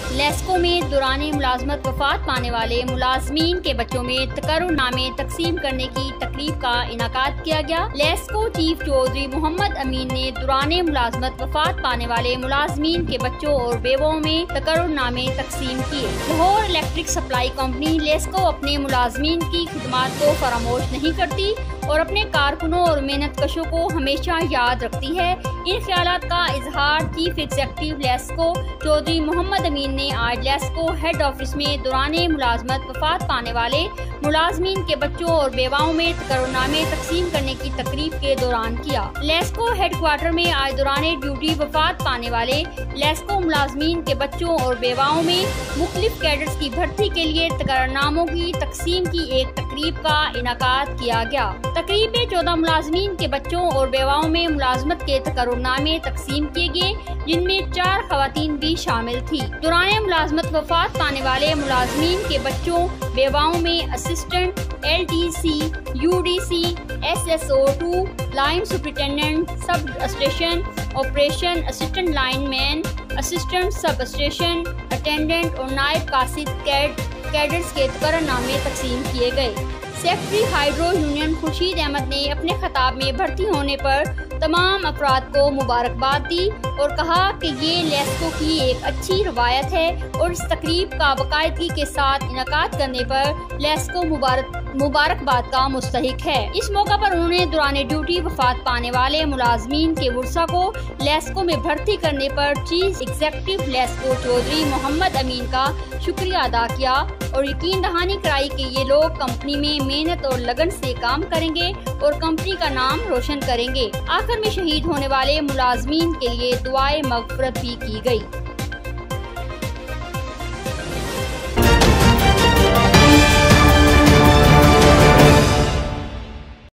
लेस्को में दौरान मुलाजमत वफात पाने वाले मुलाजमीन के बच्चों में तकर्रुमनामे तकसीम करने की तकरीब का इनाकाद किया गया। लेस्को चीफ चौधरी मोहम्मद अमीन ने दौरान मुलाजमत वफात पाने वाले मुलाजमीन के बच्चों और बेवाओं में तकर्रुमनामे तकसीम किए। Lahore electric supply company LESCO अपने मुलाजमीन की खिदमात को फरामोश नहीं करती और अपने कारकुनों और मेहनत कशों को हमेशा याद रखती है। इन ख्यालात का इजहार चीफ एग्जीक्यूटिव लेस्को चौधरी मोहम्मद अमीन ने आज लेस्को हेड ऑफिस में दौरान मुलाजमत वफात पाने वाले मुलाजमीन के बच्चों और बेवाओं में तकर्रुमनामे तकसीम करने की तकरीब के दौरान किया। लेस्को हेडक्वार्टर में आज दौरान ड्यूटी वफात पाने वाले लेस्को मुलाजमीन के बच्चों और बेवाओं में मुख्तलिफ कैडर्स की भर्ती के लिए तकर्रुमनामों की तकसीम की एक तकरीब का इनाकाद किया गया। तकरीब में 14 मुलाजमीन के बच्चों और बेवाओं में मुलाजमत के तकर्रुमनामे तकसीम किए गए, जिनमें 4 खवातीन भी शामिल थी। दौरान मुलाजमत वफात पाने वाले मुलाजमीन के बच्चों बेवाओं में assistant LDC, UDC, SSO2, line superintendent, sub station operation, assistant lineman, assistant sub station attendant और नायब कासिद कैडर्स के तकर्रुमनामे तकसीम किए गए। Secretary hydro union Khurshid Ahmad ने अपने खिताब में भर्ती होने पर तमाम अफराद को मुबारकबाद दी और कहा कि ये लेस्को की एक अच्छी रवायत है और इस तकरीब का बाकायदगी के साथ इनाकाद करने पर लेस्को मुबारकबाद का मुस्तहिक है। इस मौका पर उन्होंने दौरान ड्यूटी वफात पाने वाले मुलाजमीन के वर्सा को लेस्को में भर्ती करने पर चीफ एग्जीक्यूटिव लेस्को चौधरी मोहम्मद अमीन का शुक्रिया अदा किया और यकीन दहानी कराई कि ये लोग कंपनी में मेहनत और लगन से काम करेंगे और कंपनी का नाम रोशन करेंगे। आखिर में शहीद होने वाले मुलाजमीन के लिए दुआए मगफरत भी की गई।